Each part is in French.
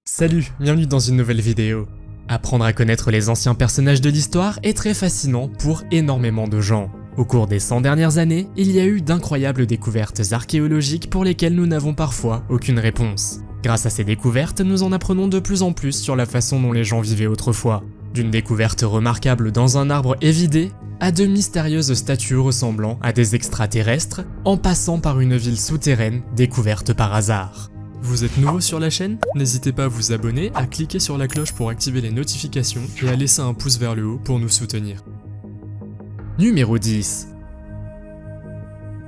Salut, bienvenue dans une nouvelle vidéo. Apprendre à connaître les anciens personnages de l'histoire est très fascinant pour énormément de gens. Au cours des 100 dernières années, il y a eu d'incroyables découvertes archéologiques pour lesquelles nous n'avons parfois aucune réponse. Grâce à ces découvertes, nous en apprenons de plus en plus sur la façon dont les gens vivaient autrefois. D'une découverte remarquable dans un arbre évidé, à de mystérieuses statues ressemblant à des extraterrestres, en passant par une ville souterraine découverte par hasard. Vous êtes nouveau sur la chaîne? N'hésitez pas à vous abonner, à cliquer sur la cloche pour activer les notifications et à laisser un pouce vers le haut pour nous soutenir. Numéro 10.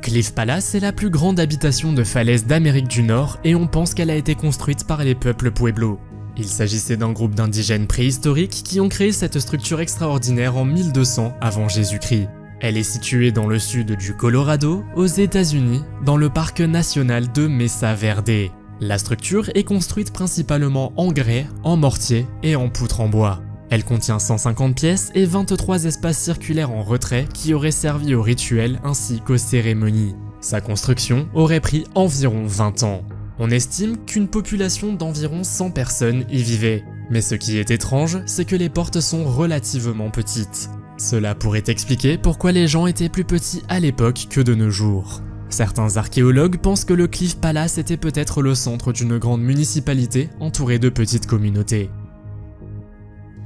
Cliff Palace est la plus grande habitation de falaise d'Amérique du Nord et on pense qu'elle a été construite par les peuples Pueblo. Il s'agissait d'un groupe d'indigènes préhistoriques qui ont créé cette structure extraordinaire en 1200 avant Jésus-Christ. Elle est située dans le sud du Colorado, aux États-Unis, dans le parc national de Mesa Verde. La structure est construite principalement en grès, en mortier et en poutre en bois. Elle contient 150 pièces et 23 espaces circulaires en retrait qui auraient servi aux rituels ainsi qu'aux cérémonies. Sa construction aurait pris environ 20 ans. On estime qu'une population d'environ 100 personnes y vivait. Mais ce qui est étrange, c'est que les portes sont relativement petites. Cela pourrait expliquer pourquoi les gens étaient plus petits à l'époque que de nos jours. Certains archéologues pensent que le Cliff Palace était peut-être le centre d'une grande municipalité entourée de petites communautés.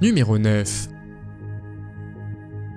Numéro 9.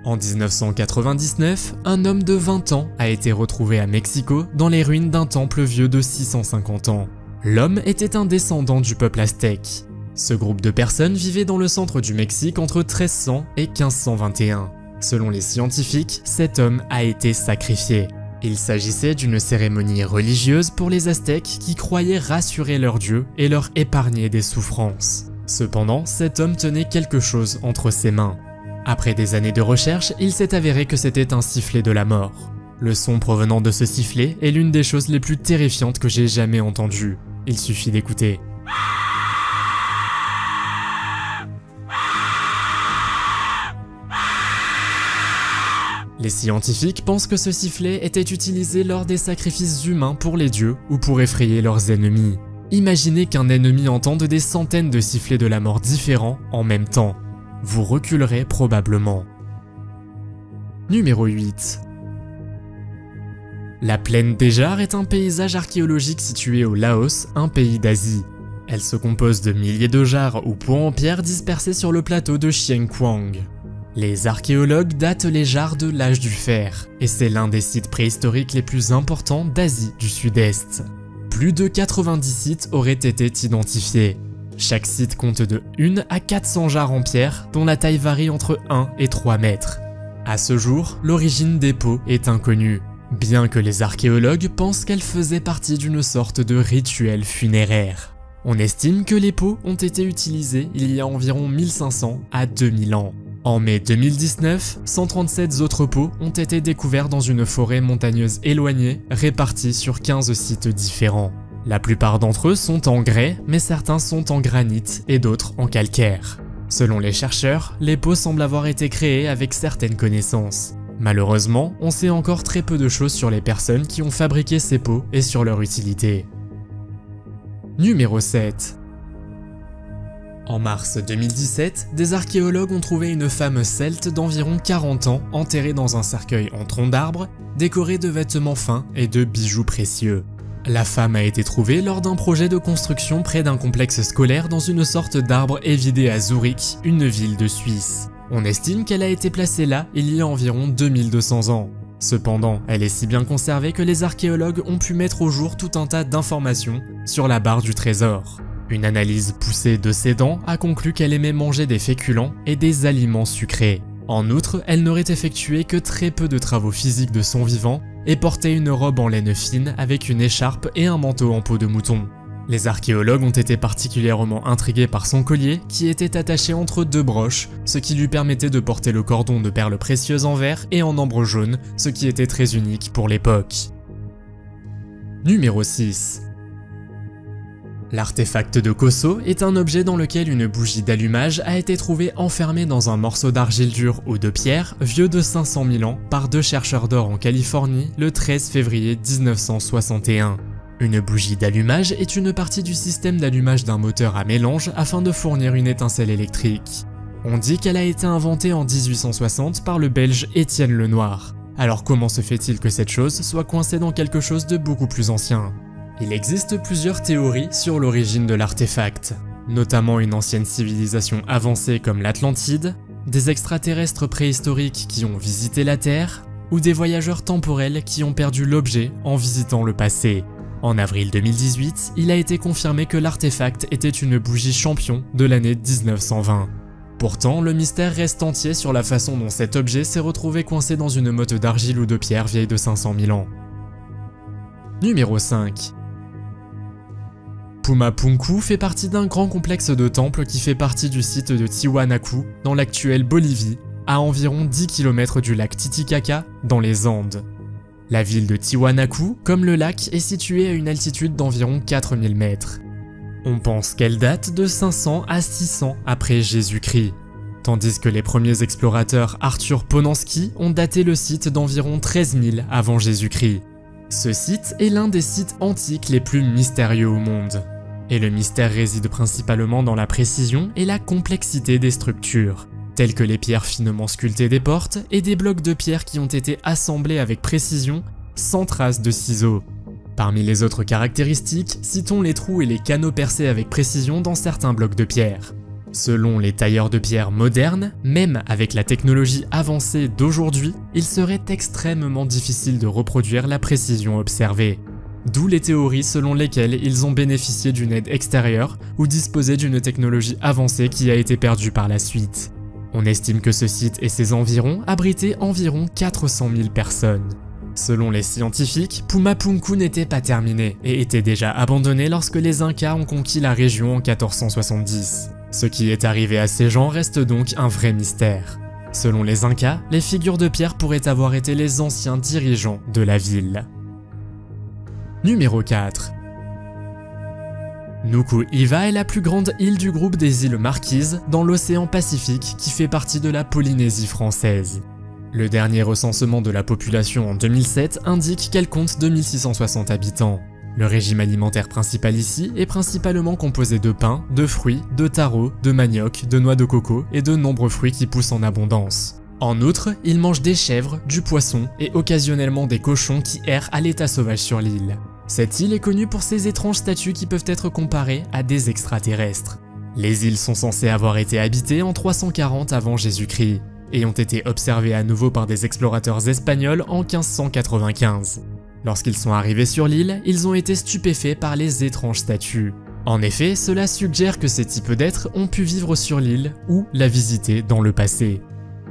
En 1999, un homme de 20 ans a été retrouvé à Mexico dans les ruines d'un temple vieux de 650 ans. L'homme était un descendant du peuple aztèque. Ce groupe de personnes vivait dans le centre du Mexique entre 1300 et 1521. Selon les scientifiques, cet homme a été sacrifié. Il s'agissait d'une cérémonie religieuse pour les Aztèques qui croyaient rassurer leur dieu et leur épargner des souffrances. Cependant, cet homme tenait quelque chose entre ses mains. Après des années de recherche, il s'est avéré que c'était un sifflet de la mort. Le son provenant de ce sifflet est l'une des choses les plus terrifiantes que j'ai jamais entendues. Il suffit d'écouter. Les scientifiques pensent que ce sifflet était utilisé lors des sacrifices humains pour les dieux ou pour effrayer leurs ennemis. Imaginez qu'un ennemi entende des centaines de sifflets de la mort différents en même temps. Vous reculerez probablement. Numéro 8. La plaine des Jarres est un paysage archéologique situé au Laos, un pays d'Asie. Elle se compose de milliers de jarres ou pots en pierre dispersés sur le plateau de Chieng Quang. Les archéologues datent les jarres de l'âge du fer, et c'est l'un des sites préhistoriques les plus importants d'Asie du Sud-Est. Plus de 90 sites auraient été identifiés. Chaque site compte de 1 à 400 jarres en pierre, dont la taille varie entre 1 et 3 mètres. À ce jour, l'origine des pots est inconnue, bien que les archéologues pensent qu'elles faisaient partie d'une sorte de rituel funéraire. On estime que les pots ont été utilisés il y a environ 1500 à 2000 ans. En mai 2019, 137 autres pots ont été découverts dans une forêt montagneuse éloignée, répartie sur 15 sites différents. La plupart d'entre eux sont en grès, mais certains sont en granit et d'autres en calcaire. Selon les chercheurs, les pots semblent avoir été créés avec certaines connaissances. Malheureusement, on sait encore très peu de choses sur les personnes qui ont fabriqué ces pots et sur leur utilité. Numéro 7. En mars 2017, des archéologues ont trouvé une femme celte d'environ 40 ans enterrée dans un cercueil en tronc d'arbre, décoré de vêtements fins et de bijoux précieux. La femme a été trouvée lors d'un projet de construction près d'un complexe scolaire dans une sorte d'arbre évidé à Zurich, une ville de Suisse. On estime qu'elle a été placée là il y a environ 2200 ans. Cependant, elle est si bien conservée que les archéologues ont pu mettre au jour tout un tas d'informations sur la barre du trésor. Une analyse poussée de ses dents a conclu qu'elle aimait manger des féculents et des aliments sucrés. En outre, elle n'aurait effectué que très peu de travaux physiques de son vivant et portait une robe en laine fine avec une écharpe et un manteau en peau de mouton. Les archéologues ont été particulièrement intrigués par son collier qui était attaché entre deux broches, ce qui lui permettait de porter le cordon de perles précieuses en verre et en ambre jaune, ce qui était très unique pour l'époque. Numéro 6. L'artefact de Coso est un objet dans lequel une bougie d'allumage a été trouvée enfermée dans un morceau d'argile dure ou de pierre vieux de 500 000 ans par deux chercheurs d'or en Californie le 13 février 1961. Une bougie d'allumage est une partie du système d'allumage d'un moteur à mélange afin de fournir une étincelle électrique. On dit qu'elle a été inventée en 1860 par le Belge Étienne Lenoir. Alors comment se fait-il que cette chose soit coincée dans quelque chose de beaucoup plus ancien? Il existe plusieurs théories sur l'origine de l'artefact, notamment une ancienne civilisation avancée comme l'Atlantide, des extraterrestres préhistoriques qui ont visité la Terre, ou des voyageurs temporels qui ont perdu l'objet en visitant le passé. En avril 2018, il a été confirmé que l'artefact était une bougie champion de l'année 1920. Pourtant, le mystère reste entier sur la façon dont cet objet s'est retrouvé coincé dans une motte d'argile ou de pierre vieille de 500 000 ans. Numéro 5. Pumapunku fait partie d'un grand complexe de temples qui fait partie du site de Tiwanaku, dans l'actuelle Bolivie, à environ 10 km du lac Titicaca, dans les Andes. La ville de Tiwanaku, comme le lac, est située à une altitude d'environ 4000 mètres. On pense qu'elle date de 500 à 600 après Jésus-Christ, tandis que les premiers explorateurs Arthur Ponanski ont daté le site d'environ 13 000 avant Jésus-Christ. Ce site est l'un des sites antiques les plus mystérieux au monde. Et le mystère réside principalement dans la précision et la complexité des structures, telles que les pierres finement sculptées des portes et des blocs de pierre qui ont été assemblés avec précision, sans trace de ciseaux. Parmi les autres caractéristiques, citons les trous et les canaux percés avec précision dans certains blocs de pierre. Selon les tailleurs de pierre modernes, même avec la technologie avancée d'aujourd'hui, il serait extrêmement difficile de reproduire la précision observée. D'où les théories selon lesquelles ils ont bénéficié d'une aide extérieure ou disposé d'une technologie avancée qui a été perdue par la suite. On estime que ce site et ses environs abritaient environ 400 000 personnes. Selon les scientifiques, Pumapunku n'était pas terminé et était déjà abandonné lorsque les Incas ont conquis la région en 1470. Ce qui est arrivé à ces gens reste donc un vrai mystère. Selon les Incas, les figures de pierre pourraient avoir été les anciens dirigeants de la ville. Numéro 4. Nuku Hiva est la plus grande île du groupe des îles Marquises dans l'océan Pacifique qui fait partie de la Polynésie française. Le dernier recensement de la population en 2007 indique qu'elle compte 2660 habitants. Le régime alimentaire principal ici est principalement composé de pain, de fruits, de taro, de manioc, de noix de coco et de nombreux fruits qui poussent en abondance. En outre, ils mangent des chèvres, du poisson et occasionnellement des cochons qui errent à l'état sauvage sur l'île. Cette île est connue pour ses étranges statues qui peuvent être comparées à des extraterrestres. Les îles sont censées avoir été habitées en 340 avant Jésus-Christ et ont été observées à nouveau par des explorateurs espagnols en 1595. Lorsqu'ils sont arrivés sur l'île, ils ont été stupéfaits par les étranges statues. En effet, cela suggère que ces types d'êtres ont pu vivre sur l'île ou la visiter dans le passé.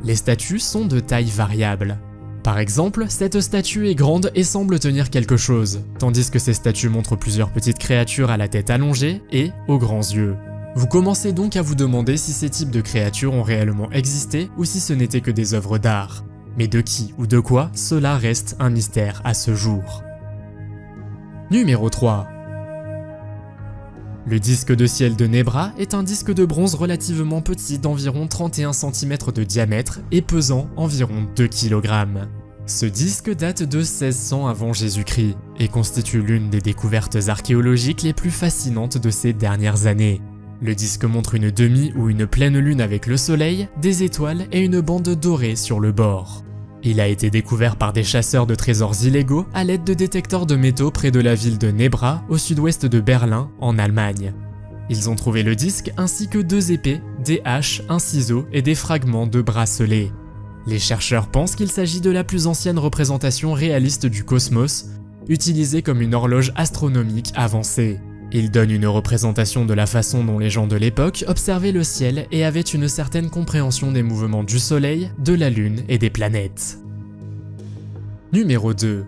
Les statues sont de taille variable. Par exemple, cette statue est grande et semble tenir quelque chose, tandis que ces statues montrent plusieurs petites créatures à la tête allongée et aux grands yeux. Vous commencez donc à vous demander si ces types de créatures ont réellement existé ou si ce n'étaient que des œuvres d'art. Mais de qui ou de quoi, cela reste un mystère à ce jour. Numéro 3. Le disque de ciel de Nebra est un disque de bronze relativement petit d'environ 31 cm de diamètre et pesant environ 2 kg. Ce disque date de 1600 avant Jésus-Christ et constitue l'une des découvertes archéologiques les plus fascinantes de ces dernières années. Le disque montre une demi ou une pleine lune avec le soleil, des étoiles et une bande dorée sur le bord. Il a été découvert par des chasseurs de trésors illégaux à l'aide de détecteurs de métaux près de la ville de Nebra, au sud-ouest de Berlin, en Allemagne. Ils ont trouvé le disque ainsi que 2 épées, des haches, un ciseau et des fragments de bracelets. Les chercheurs pensent qu'il s'agit de la plus ancienne représentation réaliste du cosmos, utilisée comme une horloge astronomique avancée. Il donne une représentation de la façon dont les gens de l'époque observaient le ciel et avaient une certaine compréhension des mouvements du soleil, de la lune et des planètes. Numéro 2.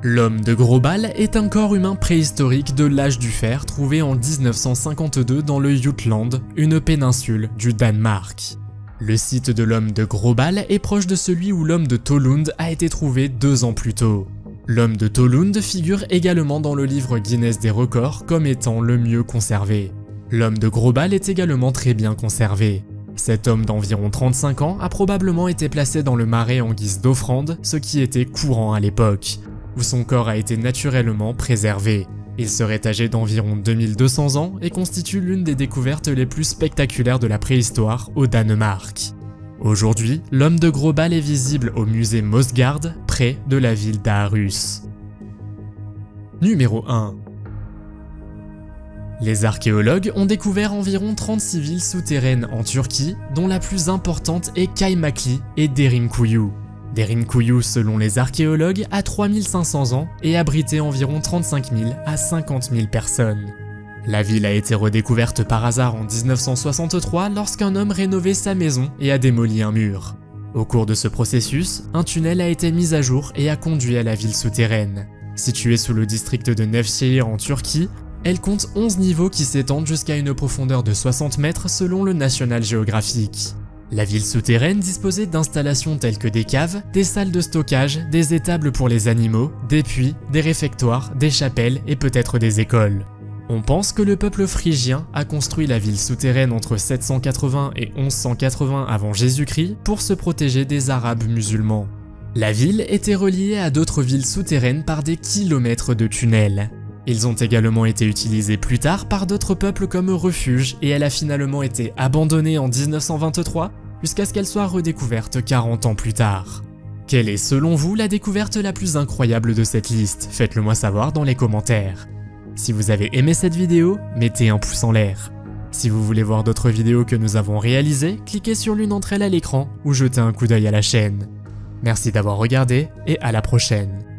L'homme de Grobal est un corps humain préhistorique de l'âge du fer trouvé en 1952 dans le Jutland, une péninsule du Danemark. Le site de l'homme de Grobal est proche de celui où l'homme de Tollund a été trouvé 2 ans plus tôt. L'homme de Tollund figure également dans le livre Guinness des records comme étant le mieux conservé. L'homme de Grobal est également très bien conservé. Cet homme d'environ 35 ans a probablement été placé dans le marais en guise d'offrande, ce qui était courant à l'époque. où son corps a été naturellement préservé. Il serait âgé d'environ 2200 ans et constitue l'une des découvertes les plus spectaculaires de la préhistoire au Danemark. Aujourd'hui, l'homme de Grobal est visible au musée Mosgard, près de la ville d'Aarhus. Numéro 1. Les archéologues ont découvert environ 36 villes souterraines en Turquie, dont la plus importante est Kaymakli et Derinkuyu. Derinkuyu, selon les archéologues, a 3500 ans et abritait environ 35 000 à 50 000 personnes. La ville a été redécouverte par hasard en 1963 lorsqu'un homme rénovait sa maison et a démoli un mur. Au cours de ce processus, un tunnel a été mis à jour et a conduit à la ville souterraine. Située sous le district de Nevşehir en Turquie, elle compte 11 niveaux qui s'étendent jusqu'à une profondeur de 60 mètres selon le National Geographic. La ville souterraine disposait d'installations telles que des caves, des salles de stockage, des étables pour les animaux, des puits, des réfectoires, des chapelles et peut-être des écoles. On pense que le peuple phrygien a construit la ville souterraine entre 780 et 1180 avant Jésus-Christ pour se protéger des Arabes musulmans. La ville était reliée à d'autres villes souterraines par des kilomètres de tunnels. Ils ont également été utilisés plus tard par d'autres peuples comme refuge et elle a finalement été abandonnée en 1923 jusqu'à ce qu'elle soit redécouverte 40 ans plus tard. Quelle est selon vous la découverte la plus incroyable de cette liste? Faites-le moi savoir dans les commentaires. Si vous avez aimé cette vidéo, mettez un pouce en l'air. Si vous voulez voir d'autres vidéos que nous avons réalisées, cliquez sur l'une d'entre elles à l'écran ou jetez un coup d'œil à la chaîne. Merci d'avoir regardé et à la prochaine.